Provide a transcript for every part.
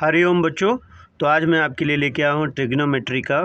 हरिओम बच्चों। तो आज मैं आपके लिए लेके आया हूँ ट्रिग्नोमेट्री का,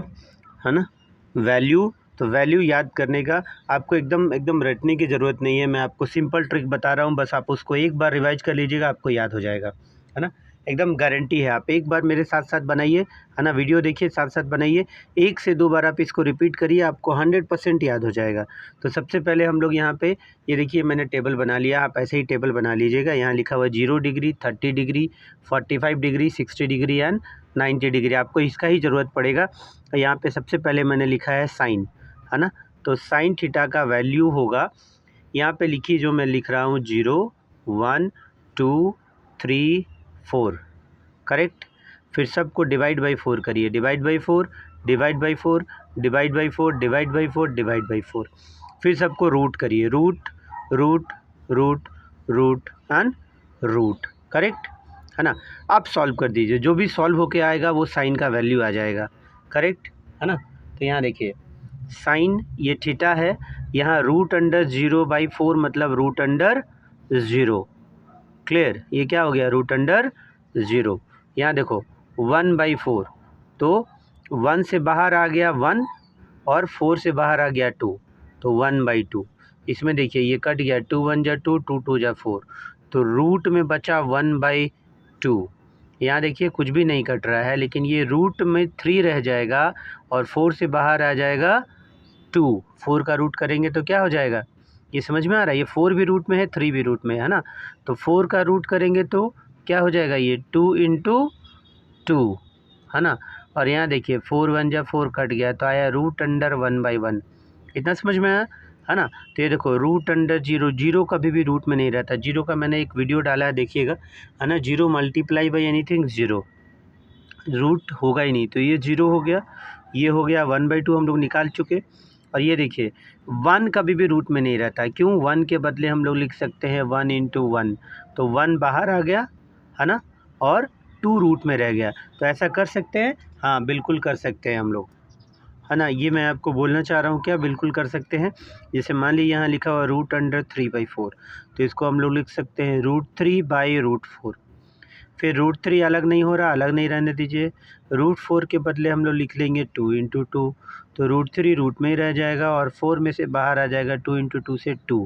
है ना, वैल्यू। तो वैल्यू याद करने का आपको एकदम रटने की ज़रूरत नहीं है। मैं आपको सिंपल ट्रिक बता रहा हूँ, बस आप उसको एक बार रिवाइज कर लीजिएगा, आपको याद हो जाएगा, है ना। एकदम गारंटी है। आप एक बार मेरे साथ साथ बनाइए, है ना, वीडियो देखिए, साथ साथ बनाइए, 1 से 2 बार आप इसको रिपीट करिए, आपको 100% याद हो जाएगा। तो सबसे पहले हम लोग यहाँ पे ये देखिए, मैंने टेबल बना लिया। आप ऐसे ही टेबल बना लीजिएगा। यहाँ लिखा हुआ है 0 degree, 30 degree, 45 degree, 60 degree and 90 degree. आपको इसका ही ज़रूरत पड़ेगा। यहाँ पे सबसे पहले मैंने लिखा है साइन, है ना। तो साइन थीटा का वैल्यू होगा, यहाँ पे लिखिए, जो मैं लिख रहा हूँ 0, 1, 2, 3, 4, करेक्ट। फिर सबको डिवाइड बाई 4 करिए, divide by 4, divide by 4, divide by 4, divide by 4, divide by 4। फिर सबको रूट करिए, root root root root and root, correct, है ना। आप सॉल्व कर दीजिए, जो भी सॉल्व होके आएगा वो साइन का वैल्यू आ जाएगा, करेक्ट, है ना। तो यहाँ देखिए, साइन ये थीटा है, यहाँ रूट अंडर 0/4 मतलब रूट अंडर 0, क्लियर। ये क्या हो गया, रूट अंडर 0। यहाँ देखो 1/4, तो 1 से बाहर आ गया 1 और 4 से बाहर आ गया 2, तो 1/2। इसमें देखिए ये कट गया, 2 1 जा 2, 2 2 जा 4, तो रूट में बचा 1/2। यहाँ देखिए कुछ भी नहीं कट रहा है, लेकिन ये रूट में 3 रह जाएगा और 4 से बाहर आ जाएगा 2। 4 का रूट करेंगे तो क्या हो जाएगा, ये समझ में आ रहा है। ये 4 भी रूट में है, 3 भी रूट में है ना। तो 4 का रूट करेंगे तो क्या हो जाएगा, ये 2 × 2, है ना। और यहाँ देखिए 4 1 जा 4 कट गया, तो आया रूट अंडर 1/1। इतना समझ में आया, है ना। तो ये देखो रूट अंडर 0, 0 कभी भी रूट में नहीं रहता। 0 का मैंने एक वीडियो डाला है, देखिएगा, है ना। 0 मल्टीप्लाई बाई एनीथिंग 0, रूट होगा ही नहीं, तो ये 0 हो गया, ये हो गया 1/2 हम लोग निकाल चुके। और ये देखिए 1 कभी भी रूट में नहीं रहता है, क्यों, 1 के बदले हम लोग लिख सकते हैं 1 × 1, तो 1 बाहर आ गया, है ना, और 2 रूट में रह गया। तो ऐसा कर सकते हैं, हाँ बिल्कुल कर सकते हैं हम लोग, है ना। ये मैं आपको बोलना चाह रहा हूँ, क्या बिल्कुल कर सकते हैं। जैसे मान लीजिए यहाँ लिखा हुआ रूट अंडर 3/4, तो इसको हम लोग लिख सकते हैं √3/√4। फिर √3 अलग नहीं हो रहा, अलग नहीं रहने दीजिए। √4 के बदले हम लोग लिख लेंगे 2 × 2, तो √3 रूट में ही रह जाएगा और 4 में से बाहर आ जाएगा 2 × 2 से 2,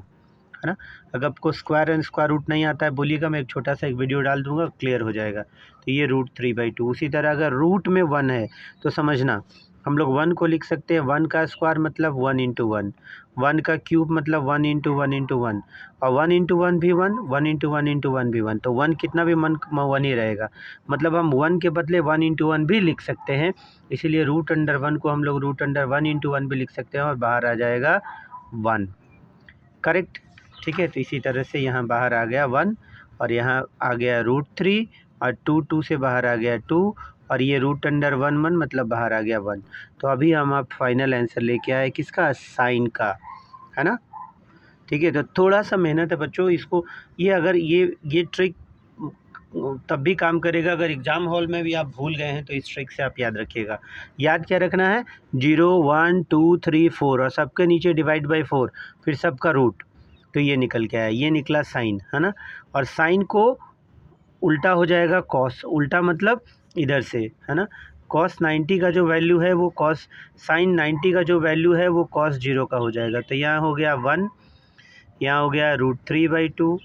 है ना। अगर आपको स्क्वायर एंड स्क्वायर रूट नहीं आता है बोलिएगा, मैं एक छोटा सा एक वीडियो डाल दूंगा, क्लियर हो जाएगा। तो ये √3/2। उसी तरह अगर रूट में 1 है तो समझना, हम लोग 1 को लिख सकते हैं 1 का स्क्वायर मतलब 1 × 1, 1 का क्यूब मतलब 1 × 1 × 1, और 1 × 1 भी 1, 1 × 1 × 1 भी 1, तो 1 कितना भी 1 ही रहेगा। मतलब हम 1 के बदले 1 × 1 भी लिख सकते हैं, इसीलिए रूट अंडर 1 को हम लोग रूट अंडर 1 × 1 भी लिख सकते हैं और बाहर आ जाएगा 1, करेक्ट, ठीक है। तो इसी तरह से यहाँ बाहर आ गया 1 और यहाँ आ गया √3 और 2 2 से बाहर आ गया 2 और ये रूट अंडर 1 1 मतलब बाहर आ गया 1। तो अभी हम आप फाइनल आंसर लेके आए किसका, साइन का, है ना। ठीक है, तो थोड़ा सा मेहनत है बच्चों इसको, ये अगर ये ट्रिक तब भी काम करेगा अगर एग्ज़ाम हॉल में भी आप भूल गए हैं, तो इस ट्रिक से आप याद रखिएगा। याद क्या रखना है, 0 1 2 3 4 और सबके नीचे डिवाइड बाई 4, फिर सबका रूट, तो ये निकल के आया, ये निकला साइन, है ना। और साइन को उल्टा हो जाएगा कॉस, उल्टा मतलब इधर से, है ना। कॉस 90 का जो वैल्यू है वो कॉस, साइन 90 का जो वैल्यू है वो कॉस 0 का हो जाएगा। तो यहाँ हो गया 1, यहाँ हो गया √3/2,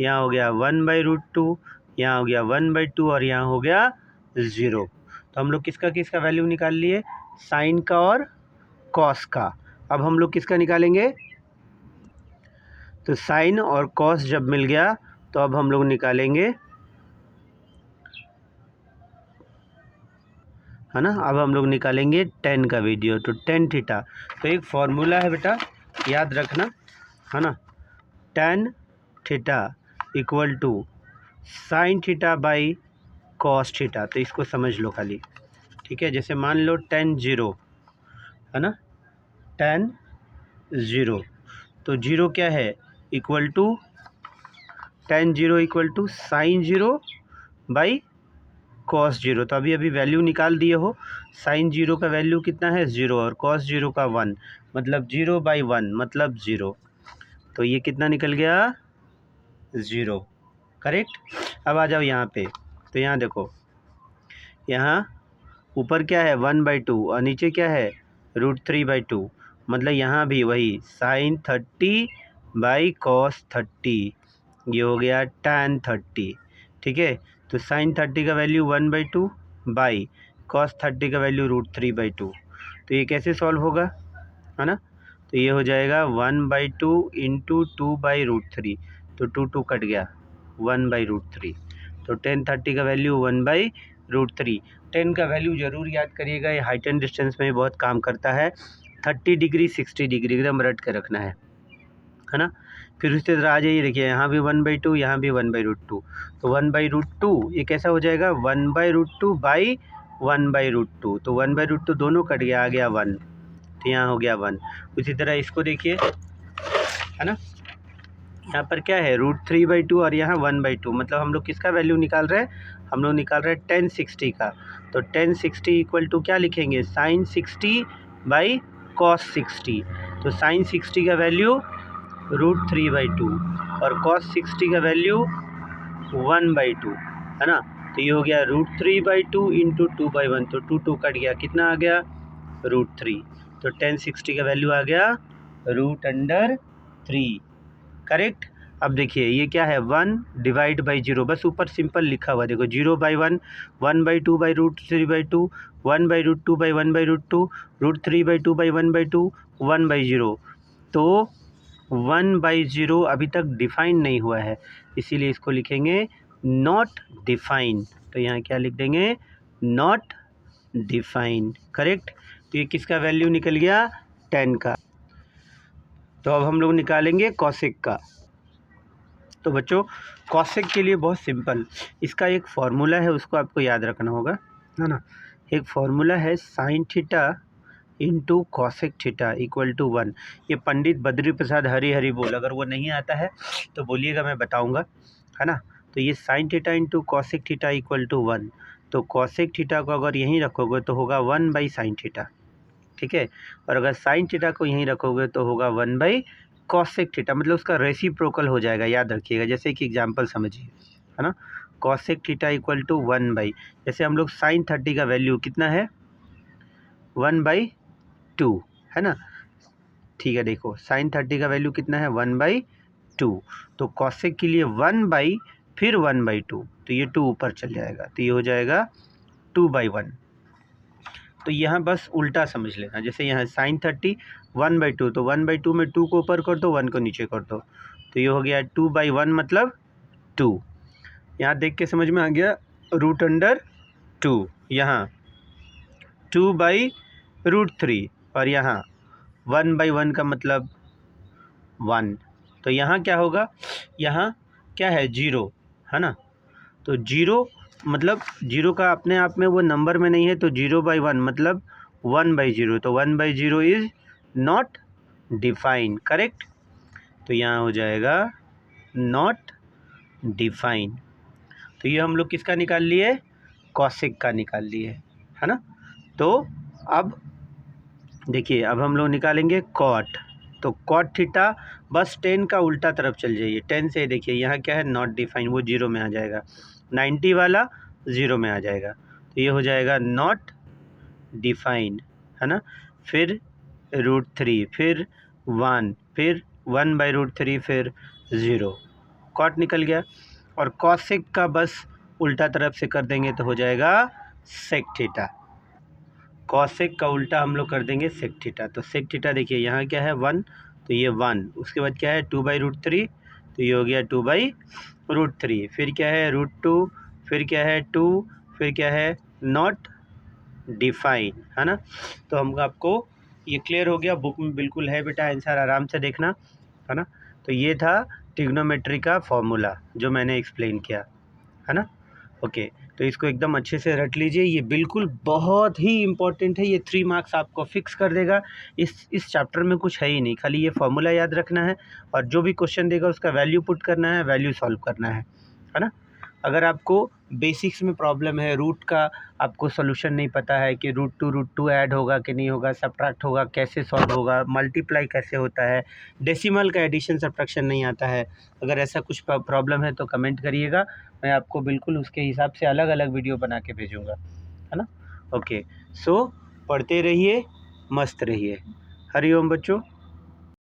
यहाँ हो गया 1/√2, यहाँ हो गया 1/2 और यहाँ हो गया 0। तो हम लोग किसका किसका वैल्यू निकाल लिए, साइन का और कॉस का। अब हम लोग किसका निकालेंगे, तो साइन और कॉस जब मिल गया तो अब हम लोग निकालेंगे, है ना। अब हम लोग निकालेंगे tan का वीडियो, तो tan थीटा। तो एक फॉर्मूला है बेटा, याद रखना, है ना। tan theta equal to sine theta by cos theta. तो इसको समझ लो खाली, ठीक है। जैसे मान लो tan 0, है ना, tan 0, तो 0 क्या है, equal to tan 0 equal to sine 0 by cos 0। तो अभी वैल्यू निकाल दिए हो, साइन 0 का वैल्यू कितना है 0 और कॉस 0 का 1, मतलब 0/1 मतलब 0। तो ये कितना निकल गया, 0, करेक्ट। अब आ जाओ यहाँ पे, तो यहाँ देखो यहाँ ऊपर क्या है 1/2 और नीचे क्या है √3/2, मतलब यहाँ भी वही sin 30/cos 30, ये हो गया tan 30। ठीक है, तो sin 30 का वैल्यू 1/2 बाई cos 30 का वैल्यू √3/2। तो ये कैसे सॉल्व होगा, है ना। तो ये हो जाएगा 1/2 इंटू 2/√3, तो 2 कट गया 1/√3। तो tan 30 का वैल्यू 1/√3। 10 का वैल्यू ज़रूर याद करिएगा, ये हाइट एंड डिस्टेंस में बहुत काम करता है। 30 डिग्री 60 डिग्री एकदम रट के रखना है ना। फिर उसी तरह आ जाइए, देखिए यहाँ भी 1/2, यहाँ भी 1/√2, तो 1/√2 ये कैसा हो जाएगा 1/√2 बाई 1/√2, तो 1/√2 दोनों कट गया, आ गया 1, तो यहाँ हो गया 1। उसी तरह इसको देखिए, है ना, यहाँ पर क्या है √3/2 और यहाँ 1/2, मतलब हम लोग किसका वैल्यू निकाल रहे हैं, हम लोग निकाल रहे हैं tan 60 का। तो tan 60 इक्वल टू क्या लिखेंगे sin 60/cos 60, तो sin 60 का वैल्यू √3/2 और cos 60 का वैल्यू 1/2, है ना। तो ये हो गया √3/2 इंटू 2/1, तो 2 कट गया, कितना आ गया √3, तो tan 60 का वैल्यू आ गया √3, करेक्ट। अब देखिए ये क्या है 1/0, बस ऊपर सिंपल लिखा हुआ देखो 0/1, 1/2/√3/2, 1/√2/1/√2, √3/2/1/2, 1/0। तो 1/0 अभी तक डिफाइन नहीं हुआ है, इसीलिए इसको लिखेंगे नॉट डिफाइन। तो यहाँ क्या लिख देंगे नॉट डिफाइन, करेक्ट। तो ये किसका वैल्यू निकल गया 10 का। तो अब हम लोग निकालेंगे कॉसेक का। तो बच्चों कॉसेक के लिए बहुत सिंपल, इसका एक फार्मूला है, उसको आपको याद रखना होगा, है ना। एक फार्मूला है sin theta into cosec theta equal to 1। ये पंडित बद्री प्रसाद हरी बोल, अगर वो नहीं आता है तो बोलिएगा, मैं बताऊंगा, है ना। तो ये sin theta into cosec theta equal to 1, तो कॉसेक थीटा को अगर यहीं रखोगे तो होगा 1/sin थीटा, ठीक है। और अगर sin थीटा को यहीं रखोगे तो होगा 1/cosec थीटा, मतलब उसका रेसिप्रोकल हो जाएगा, याद रखिएगा। जैसे कि एग्जांपल समझिए, है ना, cosec थीटा इक्वल टू 1/, जैसे हम लोग sin 30 का वैल्यू कितना है 1/2, है ना। ठीक है, देखो sin 30 का वैल्यू कितना है 1/2, तो cosec के लिए 1/, फिर 1/2, तो ये 2 ऊपर चल जाएगा, तो ये हो जाएगा 2/1। तो यहाँ बस उल्टा समझ लेना, जैसे यहाँ sin 30 1/2, तो 1/2 में 2 को ऊपर कर दो, 1 को नीचे कर दो, तो ये हो गया 2/1 मतलब 2। यहाँ देख के समझ में आ गया √2, यहाँ 2/√3 और यहाँ 1/1 का मतलब 1। तो यहाँ क्या होगा, यहाँ क्या है 0, है ना। तो 0 मतलब 0 का अपने आप में वो नंबर में नहीं है, तो 0/1 मतलब 1/0, तो 1/0 इज़ नॉट डिफाइन, करेक्ट। तो यहाँ हो जाएगा नॉट डिफाइन। तो ये हम लोग किसका निकाल लिए कॉसेक का निकाल लिए, है ना। तो अब देखिए, अब हम लोग निकालेंगे कॉट। तो कॉट थीटा बस 10 का उल्टा तरफ चल जाइए, 10 से देखिए यहाँ क्या है नॉट डिफाइन, वो 0 में आ जाएगा, 90 वाला 0 में आ जाएगा, तो ये हो जाएगा नॉट डिफाइन, है ना। फिर √3, फिर 1, फिर 1/√3, फिर 0, कॉट निकल गया। और कॉसेक का बस उल्टा तरफ से कर देंगे तो हो जाएगा सेक थीटा। कॉसेक का उल्टा हम लोग कर देंगे सेक थीटा। तो सेक थीटा देखिए यहाँ क्या है 1, तो ये 1, उसके बाद क्या है 2/√3, तो ये हो गया 2/√3, फिर क्या है √2, फिर क्या है 2, फिर क्या है नॉट डिफाइन, है ना। तो हम आपको ये क्लियर हो गया, बुक में बिल्कुल है बेटा, आंसर आराम से देखना, है ना। तो ये था ट्रिग्नोमेट्री का फॉर्मूला जो मैंने एक्सप्लेन किया, है ना। ओके, तो इसको एकदम अच्छे से रट लीजिए, ये बिल्कुल बहुत ही इम्पोर्टेंट है, ये 3 मार्क्स आपको फिक्स कर देगा। इस चैप्टर में कुछ है ही नहीं, खाली ये फॉर्मूला याद रखना है और जो भी क्वेश्चन देगा उसका वैल्यू पुट करना है, वैल्यू सॉल्व करना है ना। अगर आपको बेसिक्स में प्रॉब्लम है, रूट का आपको सोल्यूशन नहीं पता है कि √2 ऐड होगा कि नहीं होगा, सब्ट्रैक्ट होगा कैसे सॉल्व होगा, मल्टीप्लाई कैसे होता है, डेसिमल का एडिशन सब्ट्रैक्शन नहीं आता है, अगर ऐसा कुछ प्रॉब्लम है तो कमेंट करिएगा, मैं आपको बिल्कुल उसके हिसाब से अलग अलग वीडियो बना के भेजूँगा, है ना। ओके, सो पढ़ते रहिए, मस्त रहिए। हरि ओम बच्चों।